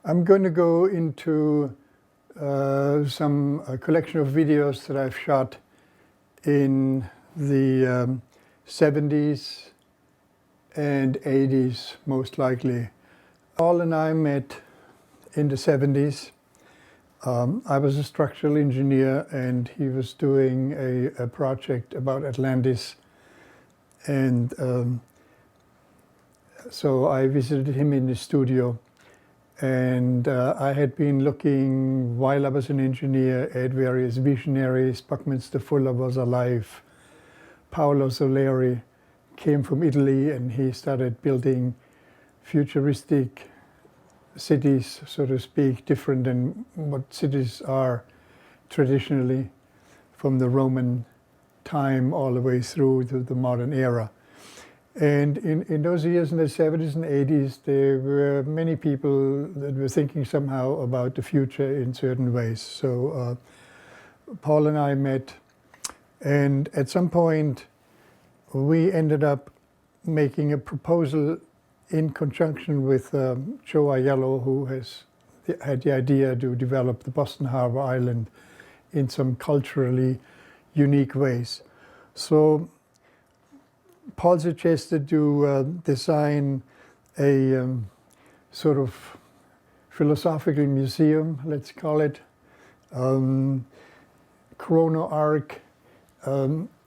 I'm going to go into some collection of videos that I've shot in the 70s and 80s, most likely. Paul and I met in the 70s. I was a structural engineer and he was doing a project about Atlantis. And so I visited him in his studio. And I had been looking, while I was an engineer, at various visionaries. Buckminster Fuller was alive. Paolo Soleri came from Italy and he started building futuristic cities, so to speak, different than what cities are traditionally from the Roman time all the way through to the modern era. And in those years, in the 70s and 80s, there were many people that were thinking somehow about the future in certain ways. So Paul and I met, and at some point we ended up making a proposal in conjunction with Joe Aiello, who had the idea to develop the Boston Harbor Island in some culturally unique ways. So Paul suggested to design a sort of philosophical museum, let's call it, chrono arc.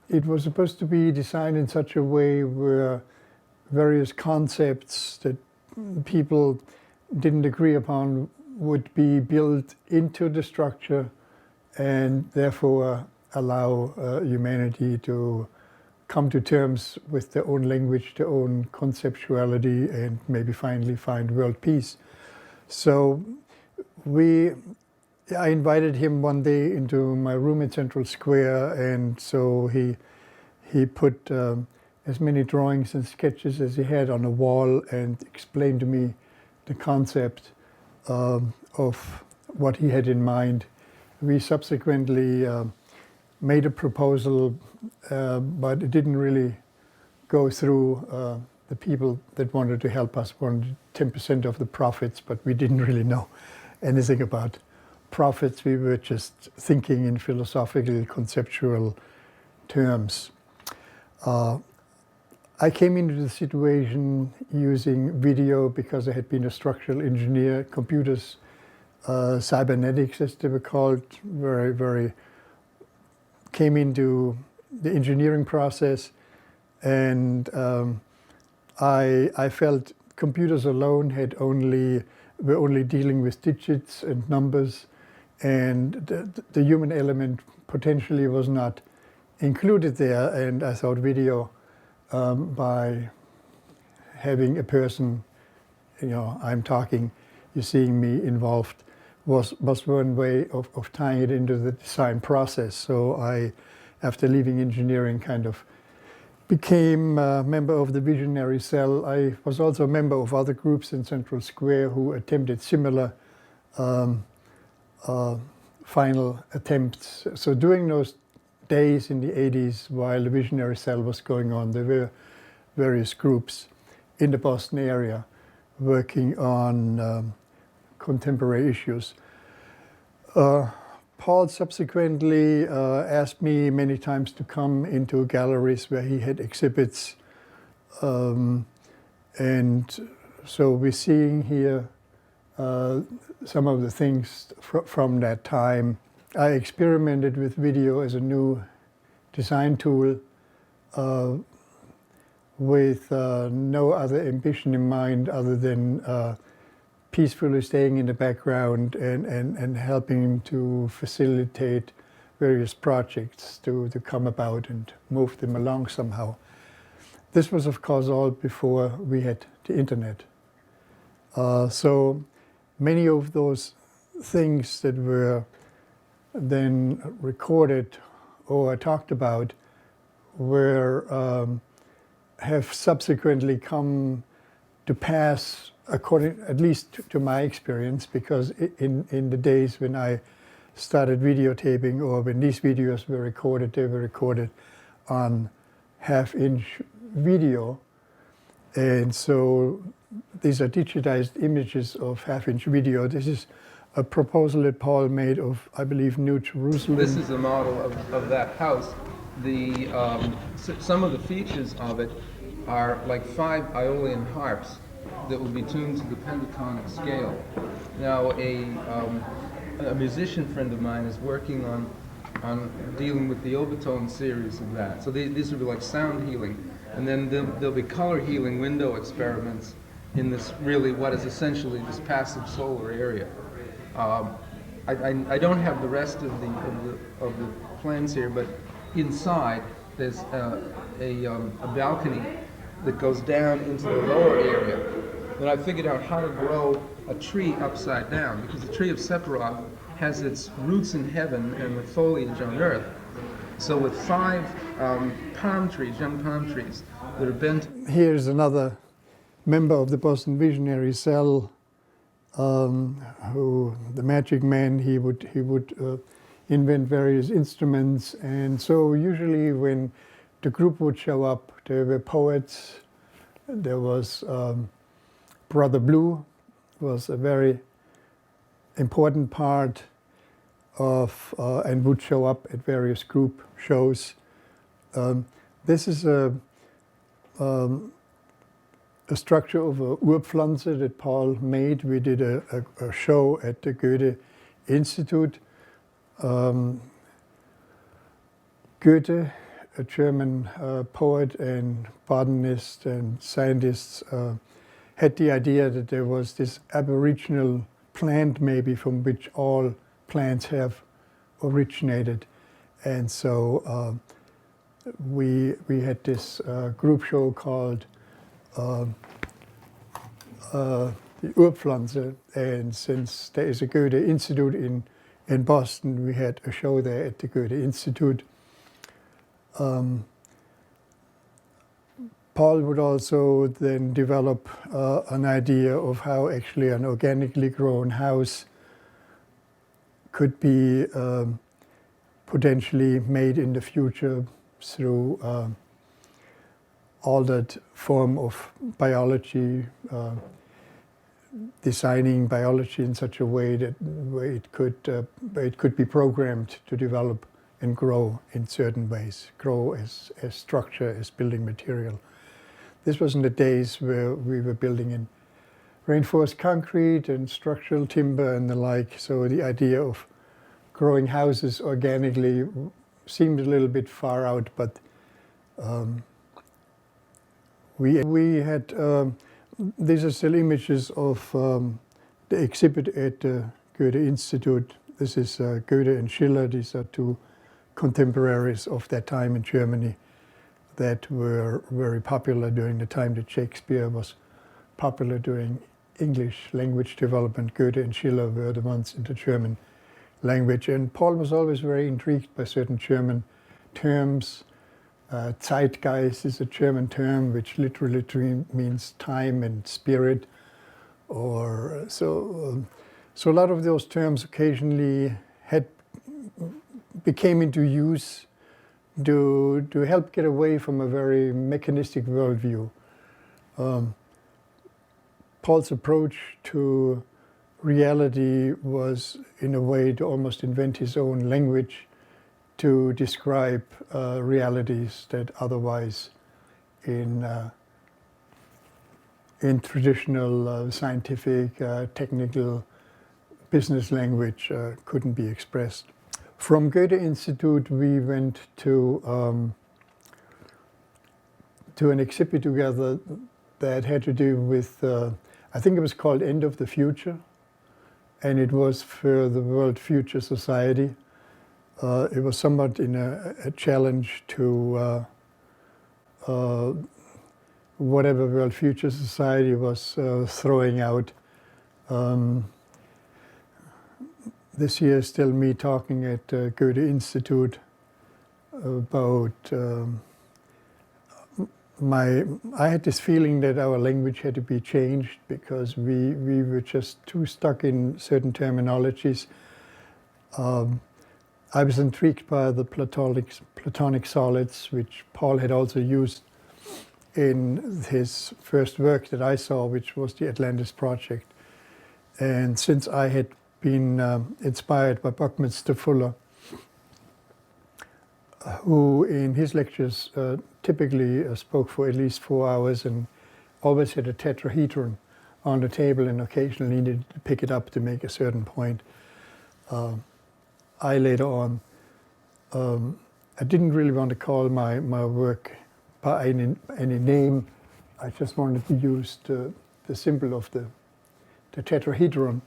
It was supposed to be designed in such a way where various concepts that people didn't agree upon would be built into the structure and therefore allow humanity to come to terms with their own language, their own conceptuality, and maybe finally find world peace. So I invited him one day into my room in Central Square, and so he put as many drawings and sketches as he had on a wall and explained to me the concept of what he had in mind. We subsequently made a proposal, but it didn't really go through. The people that wanted to help us wanted 10% of the profits, but we didn't really know anything about profits. We were just thinking in philosophical, conceptual terms. I came into the situation using video because I had been a structural engineer, computers, cybernetics as they were called, very came into the engineering process, and I felt computers alone were only dealing with digits and numbers, and the human element potentially was not included there. And I thought video, by having a person, I'm talking, you're seeing me involved, was one way of tying it into the design process. So I, after leaving engineering, kind of became a member of the visionary cell. I was also a member of other groups in Central Square who attempted similar final attempts. So during those days in the 80s, while the visionary cell was going on, there were various groups in the Boston area working on contemporary issues. Paul subsequently asked me many times to come into galleries where he had exhibits. And so we're seeing here some of the things from that time. I experimented with video as a new design tool with no other ambition in mind other than peacefully staying in the background and helping to facilitate various projects to come about and move them along somehow. This was, of course, all before we had the internet. So many of those things that were then recorded or talked about have subsequently come to pass, according at least to my experience, because in the days when I started videotaping, or when these videos were recorded, they were recorded on half-inch video, and so these are digitized images of half-inch video. This is a proposal that Paul made of, I believe, New Jerusalem. This is a model of that house. Some of the features of it are like 5 Aeolian harps that will be tuned to the pentatonic scale. Now, a musician friend of mine is working on dealing with the overtone series of that. So these will be like sound healing. And then there'll be color healing window experiments in this really what is essentially this passive solar area. I don't have the rest of the plans here, but inside there's a balcony that goes down into the lower area. Then I figured out how to grow a tree upside down, because the tree of Sephiroth has its roots in heaven and the foliage on earth. So with 5 palm trees, young palm trees, that are bent. Here's another member of the Boston Visionary Cell, who, the magic man, he would invent various instruments. And so usually when the group would show up, there were poets. There was Brother Blue was a very important part of, and would show up at various group shows. This is a structure of a Urpflanze that Paul made. We did a show at the Goethe Institute. Goethe, a German poet and botanist and scientist, had the idea that there was this aboriginal plant maybe from which all plants have originated. And so we had this group show called the Urpflanze, and since there is a Goethe Institute in Boston, we had a show there at the Goethe Institute. Paul would also then develop an idea of how actually an organically grown house could be potentially made in the future through altered form of biology, designing biology in such a way that where it could be programmed to develop and grow in certain ways, grow as structure, as building material. This was in the days where we were building in reinforced concrete and structural timber and the like, so the idea of growing houses organically seemed a little bit far out, but we had, these are still images of the exhibit at the Goethe Institute. This is Goethe and Schiller. These are 2 contemporaries of that time in Germany that were very popular during the time that Shakespeare was popular during English language development. Goethe and Schiller were the ones in the German language. And Paul was always very intrigued by certain German terms. Zeitgeist is a German term which literally means time and spirit. Or so a lot of those terms occasionally became into use to help get away from a very mechanistic worldview. Paul's approach to reality was, in a way, to almost invent his own language to describe realities that otherwise in traditional scientific, technical business language couldn't be expressed. From Goethe Institute, we went to an exhibit together that had to do with, I think it was called End of the Future, and it was for the World Future Society. It was somewhat in a challenge to whatever World Future Society was throwing out. This year, still me talking at Goethe Institute about I had this feeling that our language had to be changed because we were just too stuck in certain terminologies. I was intrigued by the Platonic solids, which Paul had also used in his first work that I saw, which was the Atlantis Project. And since I had been inspired by Buckminster Fuller, who in his lectures typically spoke for at least 4 hours and always had a tetrahedron on the table and occasionally needed to pick it up to make a certain point. I later on, I didn't really want to call my work by any name. I just wanted to use the symbol of the tetrahedron.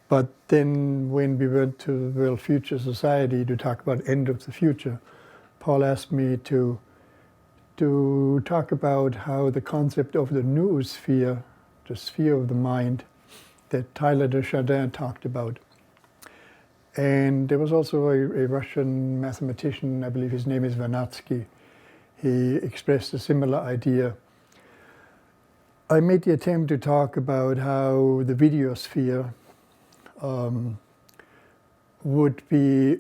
But then when we went to the World Future Society to talk about end of the future, Paul asked me to talk about how the concept of the noosphere, the sphere of the mind, that Tyler de Chardin talked about. And there was also a Russian mathematician, I believe his name is Vernadsky. He expressed a similar idea. I made the attempt to talk about how the videosphere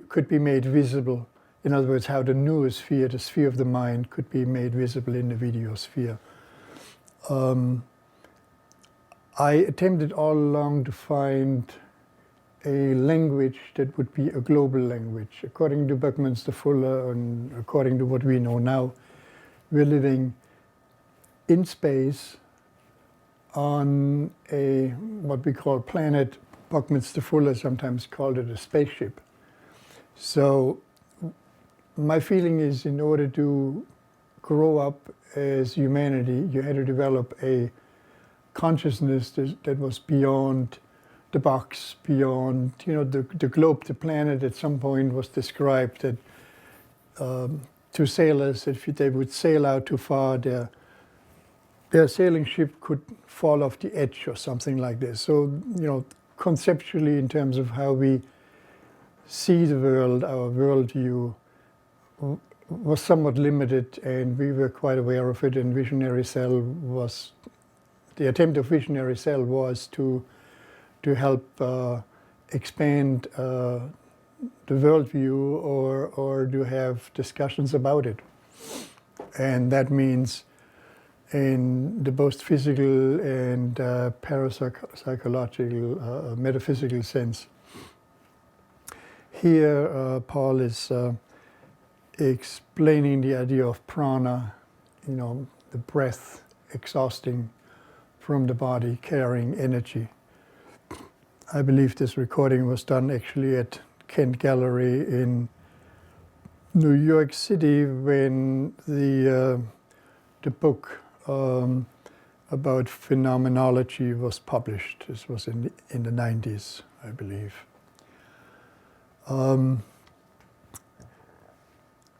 could be made visible. In other words, how the noosphere, the sphere of the mind, could be made visible in the videosphere. I attempted all along to find a language that would be a global language. According to Buckminster Fuller and according to what we know now, we're living in space on a what we call planet. Buckminster Fuller sometimes called it a spaceship. So my feeling is, in order to grow up as humanity, you had to develop a consciousness that was beyond the box, beyond, the globe, the planet. At some point was described that to sailors, if they would sail out too far, their sailing ship could fall off the edge or something like this. So, conceptually, in terms of how we see the world, our worldview was somewhat limited, and we were quite aware of it. And the attempt of Visionary Cell was to help expand the worldview or to have discussions about it. And that means in the both physical and parapsychological, metaphysical sense. Here, Paul is explaining the idea of prana, the breath exhausting from the body, carrying energy. I believe this recording was done actually at Kent Gallery in New York City when the book about phenomenology was published. This was in the 90s, I believe.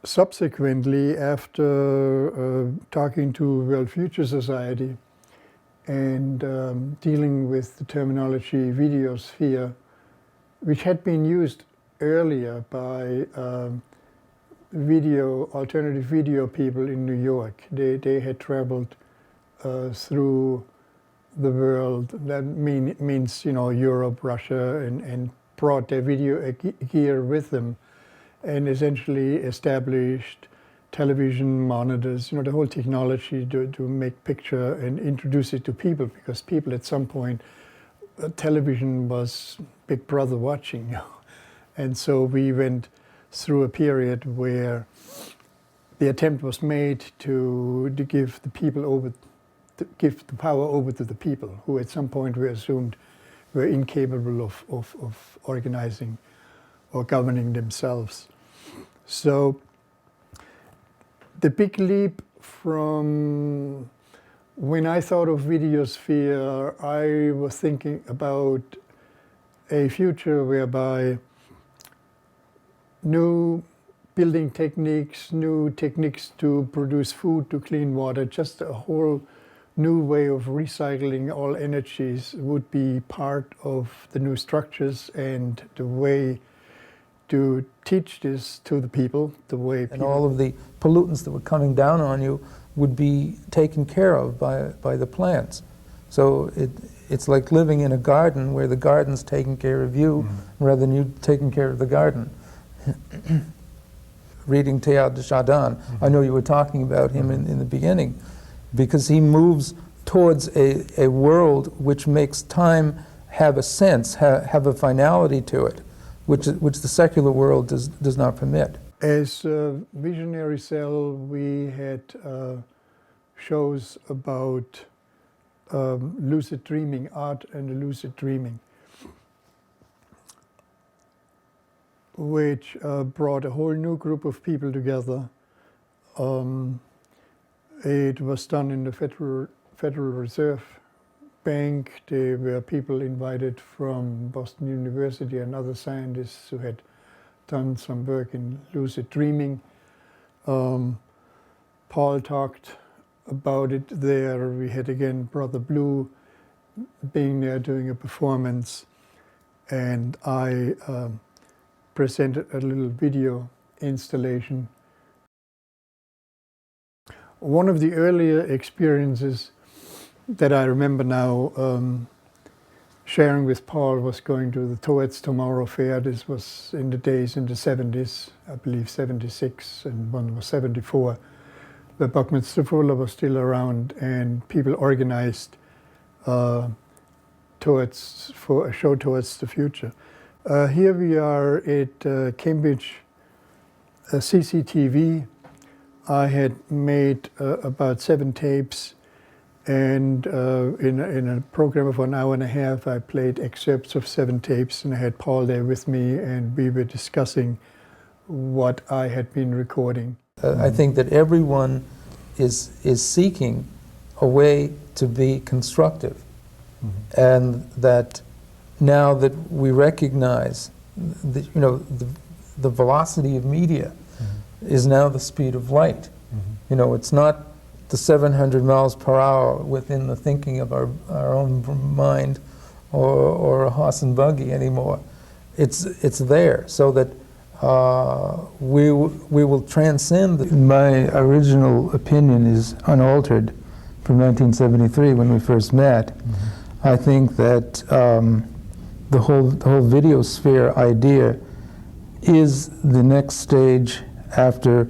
Subsequently, after talking to World Future Society and dealing with the terminology videosphere, which had been used earlier by alternative video people in New York. They had traveled through the world. That means Europe, Russia, and brought their video gear with them, and essentially established television monitors, the whole technology to make picture and introduce it to people, because people at some point, television was Big Brother watching. And so we went through a period where the attempt was made to give the power over to the people, who at some point we assumed were incapable of organizing or governing themselves. So the big leap from when I thought of videosphere, I was thinking about a future whereby new building techniques, new techniques to produce food, to clean water, just a whole new way of recycling all energies would be part of the new structures and the way to teach this to the people, the way people... And all of the pollutants that were coming down on you would be taken care of by the plants. So it's like living in a garden where the garden's taking care of you rather than you taking care of the garden. reading Teilhard de Chardin. I know you were talking about him in the beginning, because he moves towards a world which makes time have a sense, have a finality to it, which the secular world does not permit. As a visionary cell, we had shows about lucid dreaming, art and lucid dreaming, which brought a whole new group of people together. It was done in the Federal Reserve Bank. There were people invited from Boston University and other scientists who had done some work in lucid dreaming. Paul talked about it there. We had again Brother Blue being there doing a performance, and I presented a little video installation. One of the earlier experiences that I remember now sharing with Paul was going to the Towards Tomorrow Fair. This was in the days in the 70s, I believe 76, and one was 74. The Buckminster Fuller was still around, and people organized for a show towards the future. Here we are at Cambridge CCTV. I had made about 7 tapes, and in a program of 1 hour and a half, I played excerpts of 7 tapes, and I had Paul there with me, and we were discussing what I had been recording. I think that everyone is seeking a way to be constructive, and that now that we recognize that, you know, the velocity of media is now the speed of light. You know, it's not the 700 miles per hour within the thinking of our own mind or a horse and buggy anymore. It's there, so that we will transcend. My original opinion is unaltered from 1973 when we first met. I think that the whole videosphere idea is the next stage after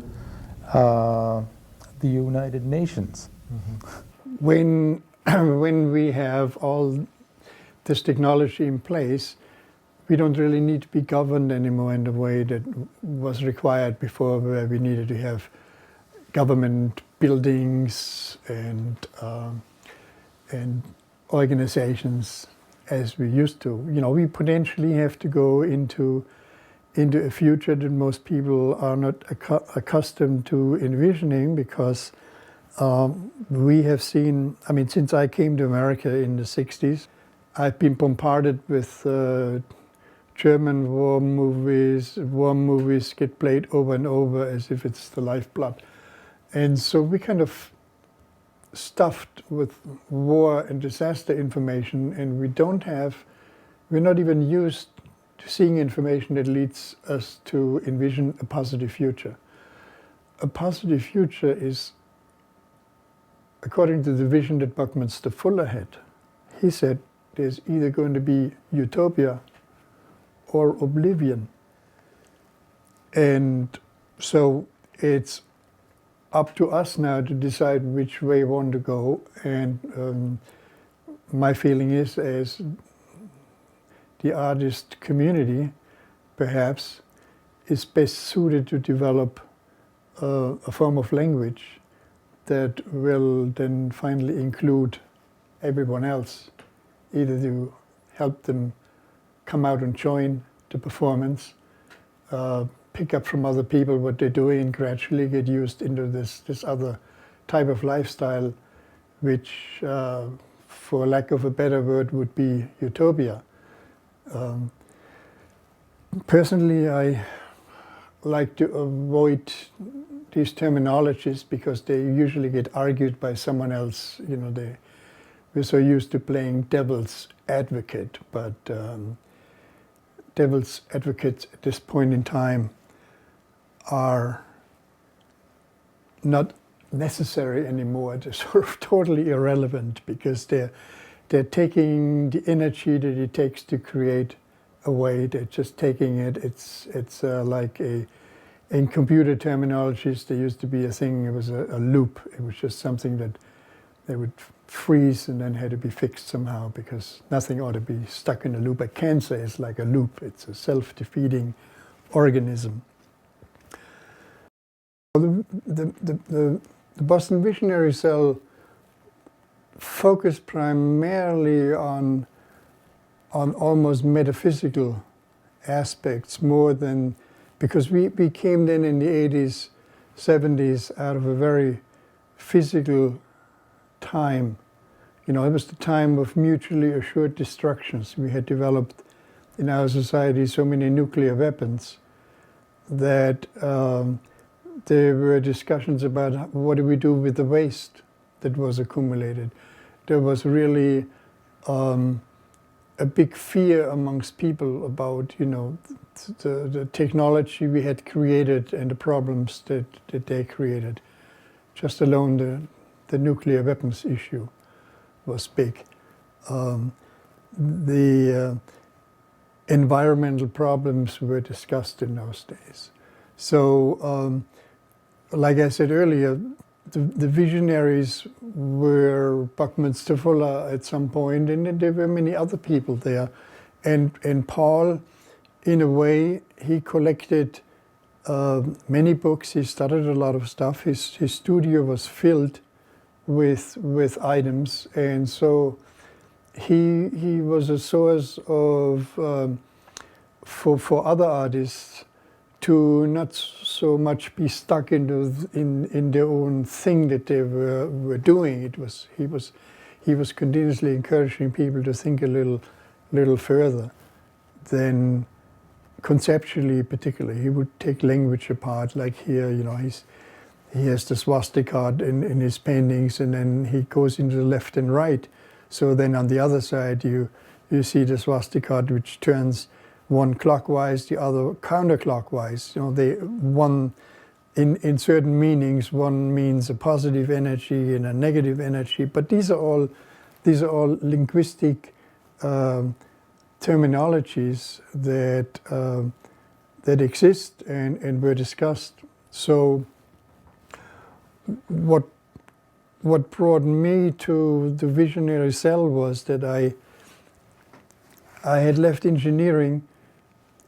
the United Nations. When we have all this technology in place, we don't really need to be governed anymore in the way that was required before, where we needed to have government buildings and organizations as we used to. You know, we potentially have to go into a future that most people are not accustomed to envisioning, because we have seen, I mean, since I came to America in the 60s, I've been bombarded with German war movies. War movies get played over and over as if it's the lifeblood. And so we kind of stuffed with war and disaster information, and we're not even used to seeing information that leads us to envision a positive future. A positive future is, according to the vision that Buckminster Fuller had, he said there's either going to be utopia or oblivion. And so it's up to us now to decide which way we want to go. And my feeling is, as the artist community, perhaps, is best suited to develop a form of language that will then finally include everyone else, either to help them come out and join the performance, pick up from other people what they're doing, and gradually get used into this other type of lifestyle, which, for lack of a better word, would be utopia. Personally, I like to avoid these terminologies because they usually get argued by someone else. You know, we're so used to playing devil's advocate, but devil's advocates at this point in time are not necessary anymore. They're sort of totally irrelevant, because they're taking the energy that it takes to create away. They're just taking it. It's like a in computer terminologies, there used to be a thing, it was a loop. It was just something that they would freeze and then had to be fixed somehow, because nothing ought to be stuck in a loop. A cancer is like a loop. It's a self-defeating organism. The Boston Visionary Cell focused primarily on almost metaphysical aspects more than, because we came then in the 80s, 70s out of a very physical time. You know, it was the time of mutually assured destructions. We had developed in our society so many nuclear weapons that there were discussions about what do we do with the waste that was accumulated. There was really a big fear amongst people about, you know, the technology we had created and the problems that they created. Just alone the nuclear weapons issue was big. The environmental problems were discussed in those days. So, like I said earlier, the visionaries were Buckminster Fuller at some point, and then there were many other people there. And Paul, in a way, he collected many books. He studied a lot of stuff. His studio was filled with items, and so he was a source of for other artists to not so much be stuck in their own thing that they were doing. He was continuously encouraging people to think a little further than conceptually, particularly. He would take language apart, like here, you know, he has the swastika in his paintings, and then he goes into the left and right. So then on the other side, you see the swastika, which turns one clockwise, the other counterclockwise. You know, one in certain meanings, one means a positive energy and a negative energy. But these are all linguistic terminologies that exist and were discussed. So what brought me to the Visionary Cell was that I had left engineering,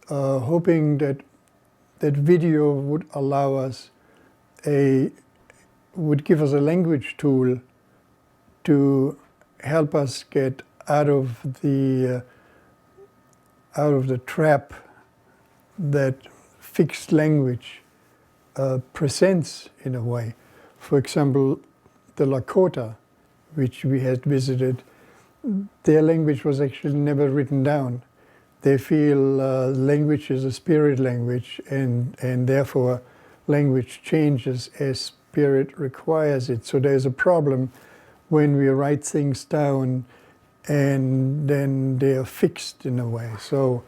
hoping that video would allow us would give us a language tool to help us get out of the trap that fixed language presents in a way. For example, the Lakota, which we had visited, their language was actually never written down. They feel language is a spirit language, and therefore language changes as spirit requires it. So there's a problem when we write things down and then they are fixed in a way. So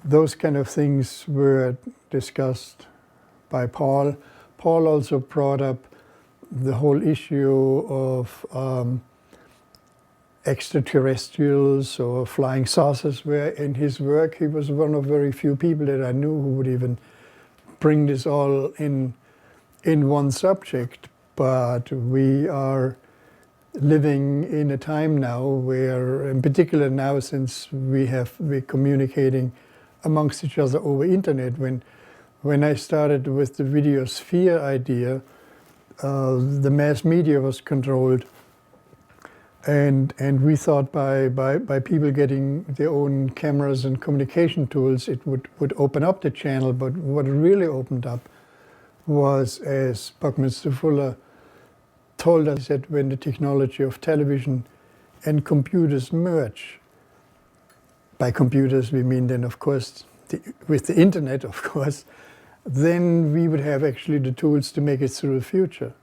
those kind of things were discussed by Paul. Paul also brought up the whole issue of extraterrestrials or flying saucers, where in his work he was one of very few people that I knew who would even bring this all in one subject. But we are living in a time now where, in particular now, since we're communicating amongst each other over internet. When I started with the video sphere idea, the mass media was controlled, and we thought by people getting their own cameras and communication tools, it would open up the channel. But what it really opened up was, as Buckminster Fuller told us, that when the technology of television and computers merge, by computers we mean then, of course, with the internet, of course, then we would have actually the tools to make it through the future,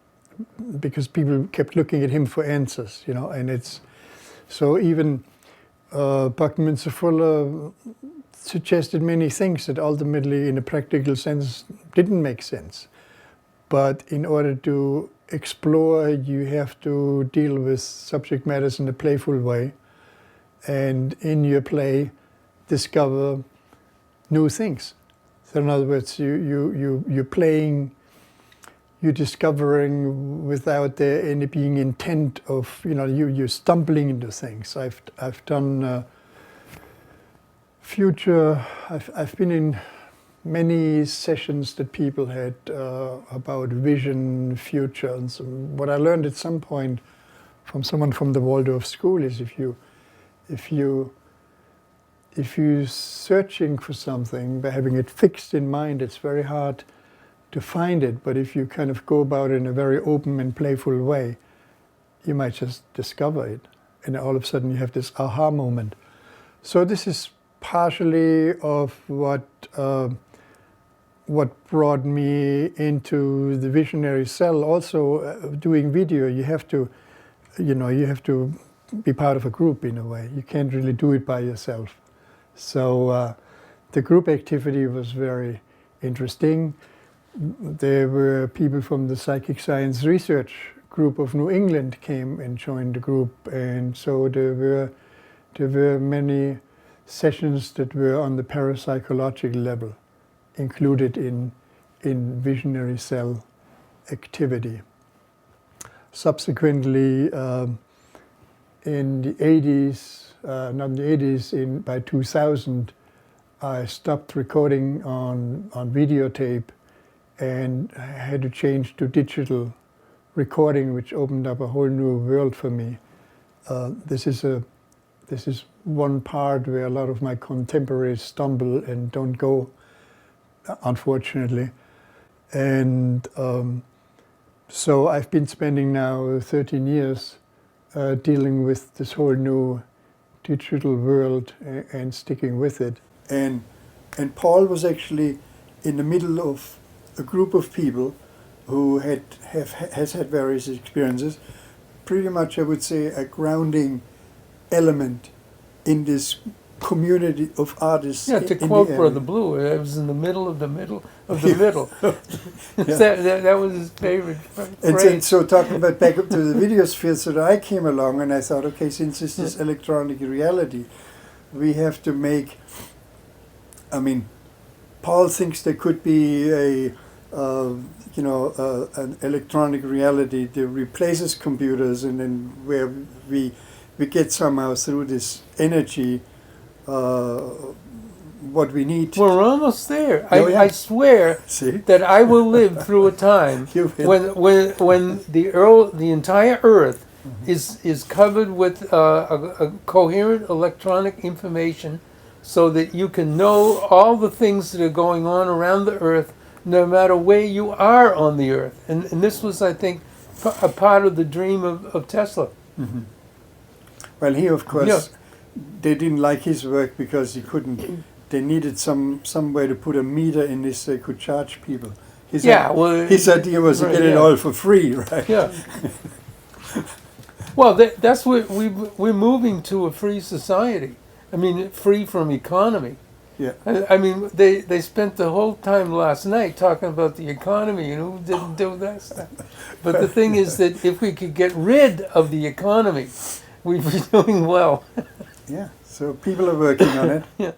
because people kept looking at him for answers, you know. And it's so even Buckminster Fuller suggested many things that ultimately, in a practical sense, didn't make sense. But in order to explore, you have to deal with subject matters in a playful way, and in your play discover new things. So in other words, you're playing, you're discovering without there any being intent of, you're stumbling into things. I've done I've been in many sessions that people had about vision, future, and what I learned at some point from someone from the Waldorf school is if you're searching for something by having it fixed in mind, it's very hard to find it. But if you kind of go about it in a very open and playful way, you might just discover it, and all of a sudden you have this aha moment. So this is partially of what brought me into the visionary cell. Also, doing video, you have to be part of a group in a way. You can't really do it by yourself. So the group activity was very interesting. There were people from the Psychic Science Research Group of New England came and joined the group, and so there were many sessions that were on the parapsychological level included in visionary cell activity. Subsequently, in the 80s, not in the 80s, by 2000, I stopped recording on videotape and had to change to digital recording, which opened up a whole new world for me. This is one part where a lot of my contemporaries stumble and don't go, unfortunately. And so I've been spending now 13 years dealing with this whole new digital world and sticking with it. And Paul was actually in the middle of a group of people who has had various experiences. Pretty much, I would say, a grounding element in this community of artists. Yeah, to quote Brother Blue, it was in the middle of the middle of the middle. Yeah. that was his favorite phrase. And so talking about back up to the video sphere, so that I came along and I thought, okay, since this is electronic reality, we have to make, Paul thinks there could be an electronic reality that replaces computers, and then where we get somehow through this energy what we need. We're almost there. Oh, yeah. I swear that I will live through a time when the entire Earth is covered with a coherent electronic information, so that you can know all the things that are going on around the Earth, no matter where you are on the Earth. And this was, I think, a part of the dream of Tesla. Mm-hmm. Well, he, of course, they didn't like his work because he couldn't. They needed some way to put a meter in this so they could charge people. His idea was to get it all for free, right? Yeah. Well, that's what we're moving to, a free society. I mean, free from economy. Yeah. I mean, they spent the whole time last night talking about the economy and who didn't do that stuff. But the thing is that if we could get rid of the economy, we'd be doing well. Yeah. So people are working on it. Yeah.